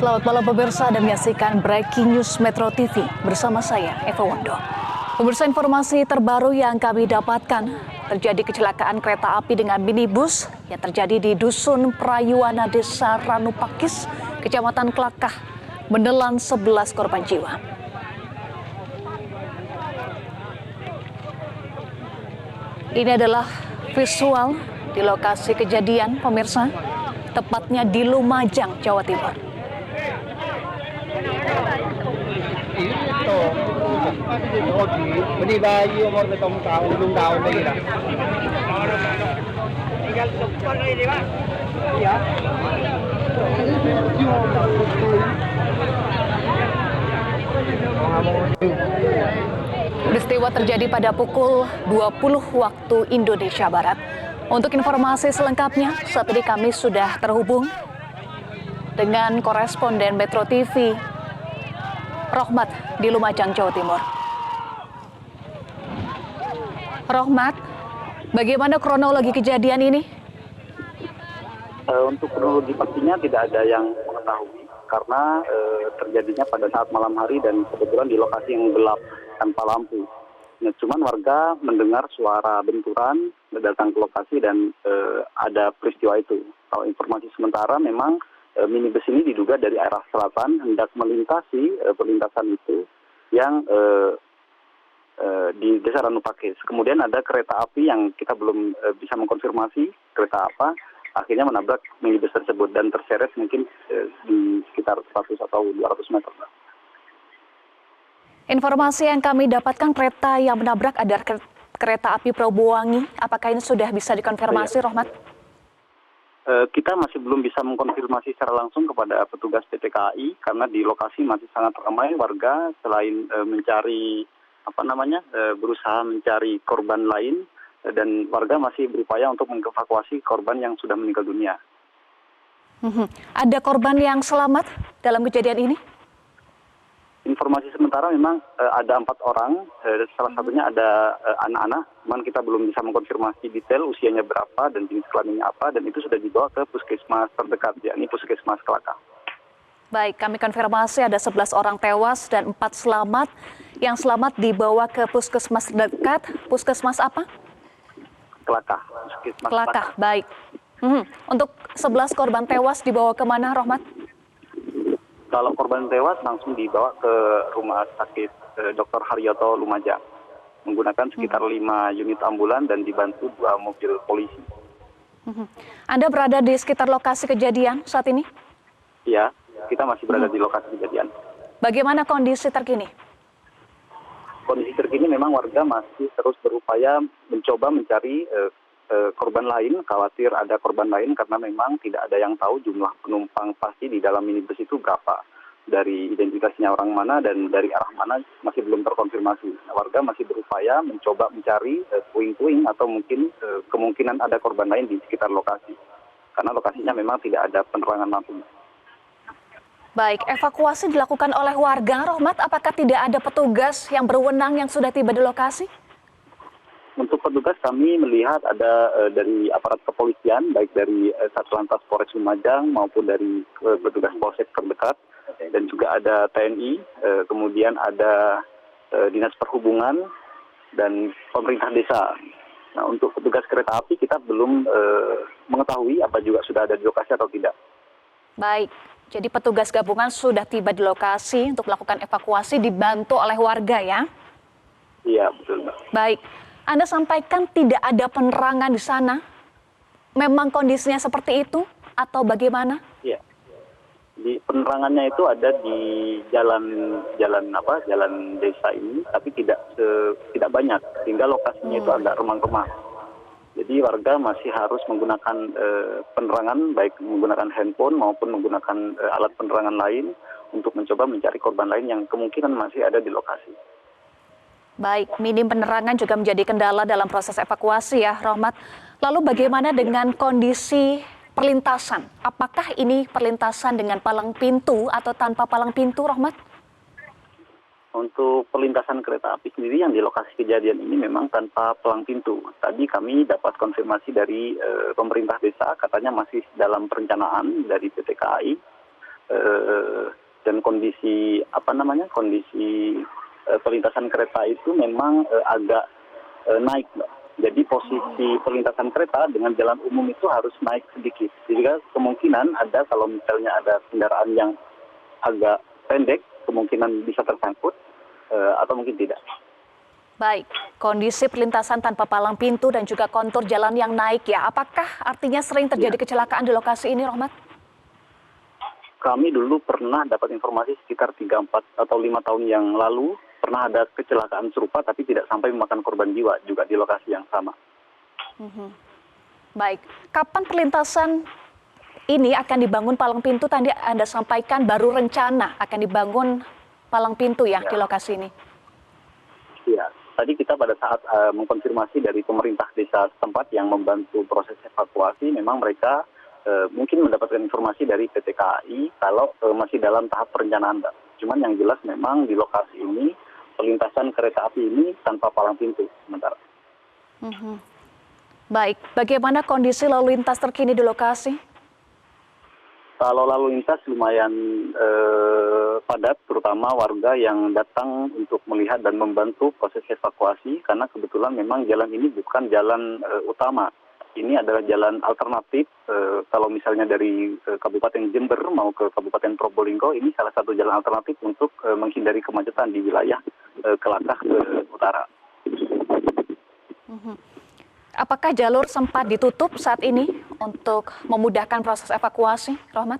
Selamat malam pemirsa, Anda menyaksikan Breaking News Metro TV bersama saya, Eva Wondo. Pemirsa, informasi terbaru yang kami dapatkan, terjadi kecelakaan kereta api dengan minibus yang terjadi di Dusun Prayuwana, Desa Ranupakis, Kecamatan Klakah, menelan 11 korban jiwa. Ini adalah visual di lokasi kejadian, pemirsa, tepatnya di Lumajang, Jawa Timur. Peristiwa terjadi pada pukul 20 waktu Indonesia Barat. Untuk informasi selengkapnya, saat ini kami sudah terhubung dengan koresponden Metro TV, Rohmat di Lumajang, Jawa Timur. Rohmat, bagaimana kronologi kejadian ini? Untuk kronologi pastinya tidak ada yang mengetahui karena terjadinya pada saat malam hari dan kebetulan di lokasi yang gelap tanpa lampu. Nah, cuman warga mendengar suara benturan, datang ke lokasi dan ada peristiwa itu. Kalau informasi sementara memang minibus ini diduga dari arah selatan hendak melintasi perlintasan itu yang di Desa Ranupakis. Kemudian ada kereta api yang kita belum bisa mengkonfirmasi kereta apa, akhirnya menabrak minibus tersebut dan terseret mungkin di sekitar 100 atau 200 meter. Informasi yang kami dapatkan, kereta yang menabrak adalah kereta api Probowangi. Apakah ini sudah bisa dikonfirmasi, Rohmat? Kita masih belum bisa mengkonfirmasi secara langsung kepada petugas PT KAI karena di lokasi masih sangat ramai warga. Selain mencari berusaha mencari korban lain dan warga masih berupaya untuk mengevakuasi korban yang sudah meninggal dunia. Ada korban yang selamat dalam kejadian ini? Informasi sementara memang ada 4 orang, salah satunya ada anak-anak, cuman kita belum bisa mengkonfirmasi detail usianya berapa dan jenis kelaminnya apa, dan itu sudah dibawa ke puskesmas terdekat, yakni Puskesmas Klakah. Baik, kami konfirmasi ada 11 orang tewas dan 4 selamat. Yang selamat dibawa ke puskesmas terdekat. Puskesmas apa? Klakah. Puskesmas Klakah, baik. Untuk 11 korban tewas dibawa ke mana, Rohmat? Kalau korban tewas langsung dibawa ke Rumah Sakit Dr. Haryoto Lumajang menggunakan sekitar 5 unit ambulan dan dibantu 2 mobil polisi. Anda berada di sekitar lokasi kejadian saat ini? Iya, kita masih berada di lokasi kejadian. Bagaimana kondisi terkini? Kondisi terkini memang warga masih terus berupaya mencoba mencari korban lain, khawatir ada korban lain karena memang tidak ada yang tahu jumlah penumpang pasti di dalam minibus itu berapa. Dari identitasnya orang mana dan dari arah mana masih belum terkonfirmasi. Warga masih berupaya mencoba mencari puing-puing atau mungkin kemungkinan ada korban lain di sekitar lokasi. Karena lokasinya memang tidak ada penerangan lampu. Baik, evakuasi dilakukan oleh warga, Rohmat. Apakah tidak ada petugas yang berwenang yang sudah tiba di lokasi? Untuk petugas kami melihat ada dari aparat kepolisian, baik dari Satlantas Polres Lumajang maupun dari petugas polsek terdekat, dan juga ada TNI, kemudian ada Dinas Perhubungan dan pemerintah desa. Nah, untuk petugas kereta api kita belum mengetahui apa juga sudah ada di lokasi atau tidak. Baik, jadi petugas gabungan sudah tiba di lokasi untuk melakukan evakuasi dibantu oleh warga ya? Iya, betul, Mbak. Baik. Anda sampaikan tidak ada penerangan di sana. Memang kondisinya seperti itu atau bagaimana? Iya. Di penerangannya itu ada di jalan desa ini, tapi tidak banyak, sehingga lokasinya itu agak remang-remang. Jadi warga masih harus menggunakan penerangan, baik menggunakan handphone maupun menggunakan alat penerangan lain untuk mencoba mencari korban lain yang kemungkinan masih ada di lokasi. Baik, minim penerangan juga menjadi kendala dalam proses evakuasi ya, Rohmat. Lalu bagaimana dengan kondisi perlintasan? Apakah ini perlintasan dengan palang pintu atau tanpa palang pintu, Rohmat? Untuk perlintasan kereta api sendiri yang di lokasi kejadian ini memang tanpa palang pintu. Tadi kami dapat konfirmasi dari pemerintah desa, katanya masih dalam perencanaan dari PT KAI. dan kondisi perlintasan kereta itu memang agak naik, Mbak. Jadi posisi perlintasan kereta dengan jalan umum itu harus naik sedikit. Sehingga kemungkinan ada kalau misalnya ada kendaraan yang agak pendek, kemungkinan bisa tersangkut atau mungkin tidak. Baik, kondisi perlintasan tanpa palang pintu dan juga kontur jalan yang naik ya. Apakah artinya sering terjadi kecelakaan di lokasi ini, Rohmat? Kami dulu pernah dapat informasi sekitar 3, 4, atau 5 tahun yang lalu, pernah ada kecelakaan serupa tapi tidak sampai memakan korban jiwa juga di lokasi yang sama. Baik, kapan perlintasan ini akan dibangun palang pintu? Tadi Anda sampaikan baru rencana akan dibangun palang pintu ya di lokasi ini. Iya, tadi kita pada saat mengkonfirmasi dari pemerintah desa setempat yang membantu proses evakuasi, memang mereka mungkin mendapatkan informasi dari PT KAI kalau masih dalam tahap perencanaan, Mbak. Cuman yang jelas memang di lokasi ini perlintasan kereta api ini tanpa palang pintu sementara. Baik, bagaimana kondisi lalu lintas terkini di lokasi? Kalau lalu lintas lumayan padat, terutama warga yang datang untuk melihat dan membantu proses evakuasi, karena kebetulan memang jalan ini bukan jalan utama. Ini adalah jalan alternatif, kalau misalnya dari Kabupaten Jember mau ke Kabupaten Probolinggo, ini salah satu jalan alternatif untuk menghindari kemacetan di wilayah Kelakah ke utara. Apakah jalur sempat ditutup saat ini untuk memudahkan proses evakuasi, Rohmat?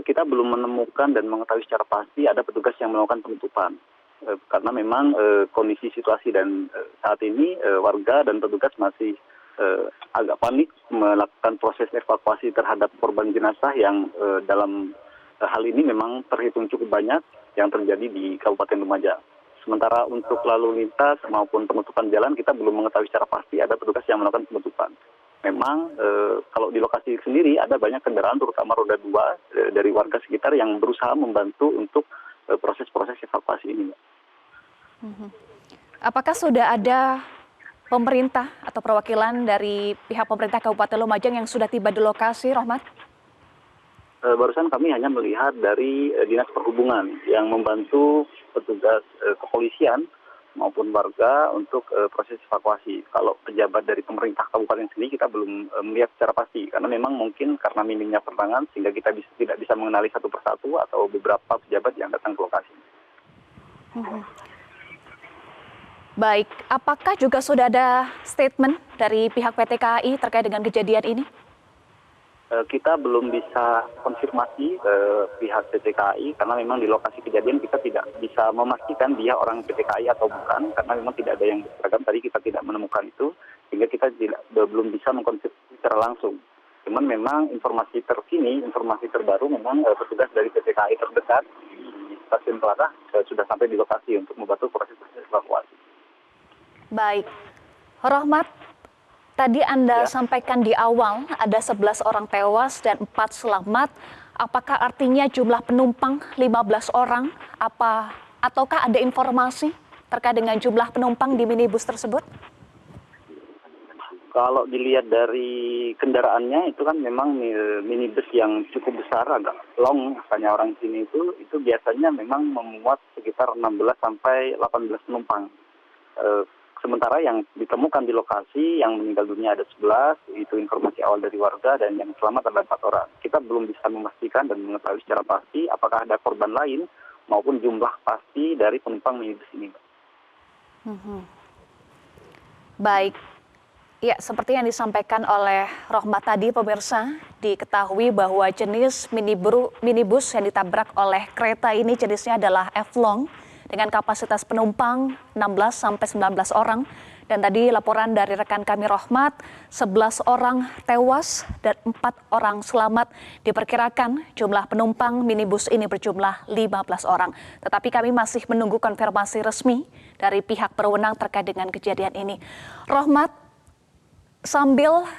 Kita belum menemukan dan mengetahui secara pasti ada petugas yang melakukan penutupan. Karena memang kondisi situasi dan saat ini warga dan petugas masih agak panik melakukan proses evakuasi terhadap korban jenazah yang dalam hal ini memang terhitung cukup banyak yang terjadi di Kabupaten Lumajang. Sementara untuk lalu lintas maupun penutupan jalan kita belum mengetahui secara pasti ada petugas yang melakukan penutupan. Memang kalau di lokasi sendiri ada banyak kendaraan terutama roda 2 dari warga sekitar yang berusaha membantu untuk proses-proses evakuasi ini. Apakah sudah ada pemerintah atau perwakilan dari pihak pemerintah Kabupaten Lumajang yang sudah tiba di lokasi, Rohmat? Barusan kami hanya melihat dari Dinas Perhubungan yang membantu petugas kepolisian maupun warga untuk proses evakuasi. Kalau pejabat dari pemerintah kabupaten sendiri kita belum melihat secara pasti, karena memang mungkin karena minimnya penerangan sehingga kita tidak bisa mengenali satu persatu atau beberapa pejabat yang datang ke lokasi. Baik, apakah juga sudah ada statement dari pihak PT KAI terkait dengan kejadian ini? Kita belum bisa konfirmasi pihak PT KAI karena memang di lokasi kejadian kita tidak bisa memastikan dia orang PT KAI atau bukan, karena memang tidak ada yang berseragam. Tadi kita tidak menemukan itu sehingga kita belum bisa mengkonfirmasi secara langsung. Cuman memang informasi terkini, informasi terbaru memang petugas dari PT KAI terdekat di stasiun Kelakah sudah sampai di lokasi untuk membantu proses evakuasi. Baik, Rohmat, tadi Anda sampaikan di awal ada 11 orang tewas dan 4 selamat. Apakah artinya jumlah penumpang 15 orang? Ataukah ada informasi terkait dengan jumlah penumpang di minibus tersebut? Kalau dilihat dari kendaraannya itu kan memang minibus yang cukup besar, agak long, katanya orang sini itu biasanya memang memuat sekitar 16 sampai 18 penumpang. Sementara yang ditemukan di lokasi yang meninggal dunia ada 11, itu informasi awal dari warga, dan yang selamat ada 4 orang. Kita belum bisa memastikan dan mengetahui secara pasti apakah ada korban lain maupun jumlah pasti dari penumpang minibus ini. Baik, ya seperti yang disampaikan oleh Rohmat tadi, pemirsa, diketahui bahwa jenis minibus yang ditabrak oleh kereta ini jenisnya adalah F-Long, dengan kapasitas penumpang 16 sampai 19 orang. Dan tadi laporan dari rekan kami Rohmat, 11 orang tewas dan 4 orang selamat. Diperkirakan jumlah penumpang minibus ini berjumlah 15 orang. Tetapi kami masih menunggu konfirmasi resmi dari pihak berwenang terkait dengan kejadian ini. Rohmat, sambil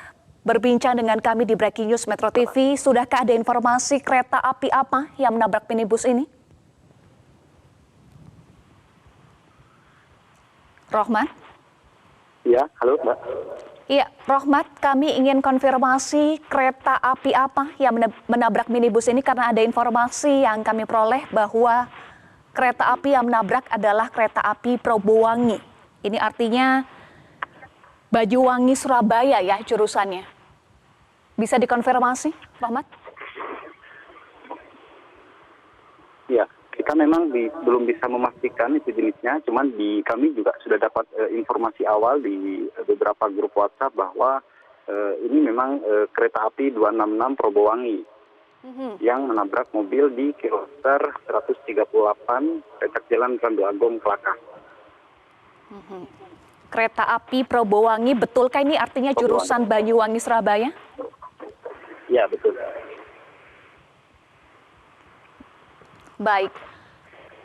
berbincang dengan kami di Breaking News Metro TV, sudahkah ada informasi kereta api apa yang menabrak minibus ini? Rohmat? Ya, halo Mbak. Iya, Rohmat, kami ingin konfirmasi kereta api apa yang menabrak minibus ini karena ada informasi yang kami peroleh bahwa kereta api yang menabrak adalah kereta api Probowangi. Ini artinya Banyuwangi Surabaya ya jurusannya. Bisa dikonfirmasi, Rohmat? Ya, kita memang belum bisa memastikan itu jenisnya, cuman kami juga sudah dapat informasi awal di beberapa grup WhatsApp bahwa ini memang kereta api 266 Probowangi yang menabrak mobil di kilometer 138 petak jalan Randu Agung Kelakah. Kereta api Probowangi, betulkah ini artinya jurusan Banyuwangi Surabaya? Ya, betul. Baik,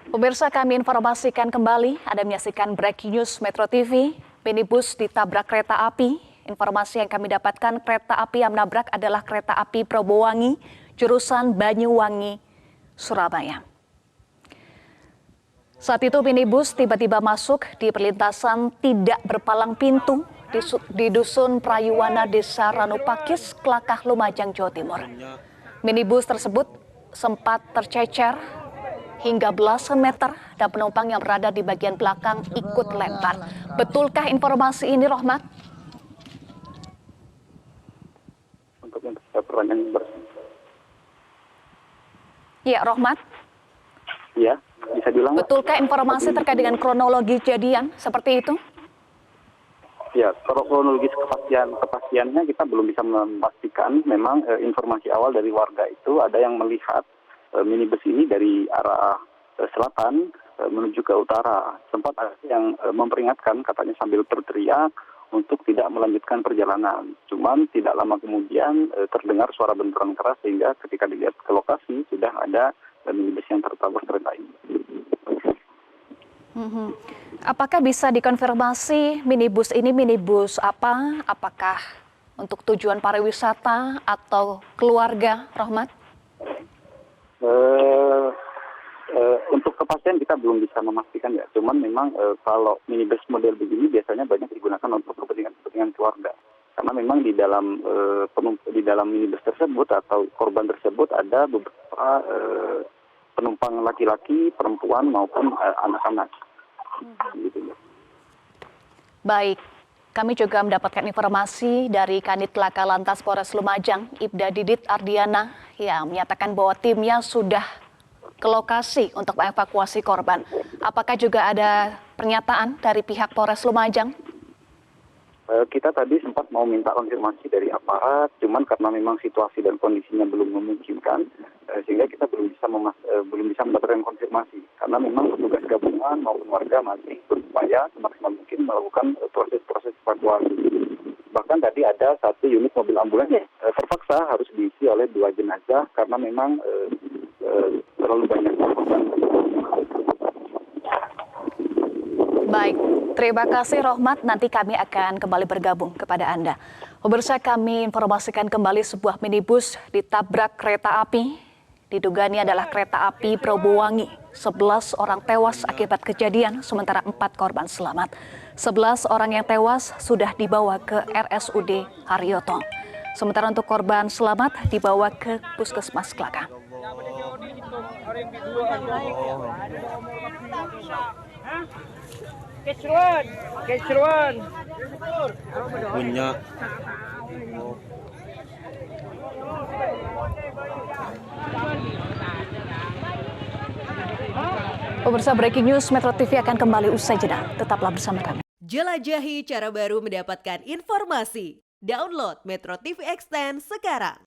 pemirsa kami informasikan kembali, Anda menyaksikan Breaking News Metro TV, minibus ditabrak kereta api. Informasi yang kami dapatkan, kereta api yang menabrak adalah kereta api Probowangi, jurusan Banyuwangi, Surabaya. Saat itu minibus tiba-tiba masuk di perlintasan tidak berpalang pintu di Dusun Prayuwana, Desa Ranupakis, Kelakah, Lumajang, Jawa Timur. Minibus tersebut sempat tercecer hingga belasan meter dan penumpang yang berada di bagian belakang ikut lempar. Betulkah informasi ini, Rohmat? Untuk pertanyaan Ya, Rohmat. Ya, bisa diulang. Betulkah informasi terkait dengan kronologi kejadian seperti itu? Ya, kalau kronologis kepastiannya kita belum bisa memastikan. Memang informasi awal dari warga itu ada yang melihat minibus ini dari arah selatan menuju ke utara. Sempat ada yang memperingatkan katanya sambil berteriak untuk tidak melanjutkan perjalanan. Cuman tidak lama kemudian terdengar suara benturan keras sehingga ketika dilihat ke lokasi sudah ada minibus yang tertabrak kereta ini. Apakah bisa dikonfirmasi minibus ini minibus apa? Apakah untuk tujuan pariwisata atau keluarga, Rohmat? Untuk kepastian kita belum bisa memastikan ya. Cuman memang kalau minibus model begini biasanya banyak digunakan untuk kepentingan keluarga. Karena memang di dalam minibus tersebut atau korban tersebut ada beberapa penumpang laki-laki, perempuan maupun anak-anak. Gitu. Baik. Kami juga mendapatkan informasi dari Kanit Laka Lantas Polres Lumajang, Ibda Didit Ardiana, yang menyatakan bahwa timnya sudah ke lokasi untuk mengevakuasi korban. Apakah juga ada pernyataan dari pihak Polres Lumajang? Kita tadi sempat mau minta konfirmasi dari aparat, cuman karena memang situasi dan kondisinya belum memungkinkan, sehingga kita belum bisa mendapatkan konfirmasi. Karena memang petugas gabungan maupun warga masih berupaya semaksimal mungkin melakukan proses evakuasi. Bahkan tadi ada satu unit mobil ambulans terpaksa harus diisi oleh 2 jenazah karena memang terlalu banyak korban. Baik, terima kasih Rohmat. Nanti kami akan kembali bergabung kepada Anda. Pemirsa, kami informasikan kembali sebuah minibus ditabrak kereta api. Diduga ini adalah kereta api Probowangi. 11 orang tewas akibat kejadian, sementara 4 korban selamat. 11 orang yang tewas sudah dibawa ke RSUD Haryoto. Sementara untuk korban selamat dibawa ke Puskesmas Kelakah. Keseruan. Punya. Pemirsa, Breaking News Metro TV akan kembali usai jeda. Tetaplah bersama kami. Jelajahi cara baru mendapatkan informasi. Download Metro TV Extend sekarang.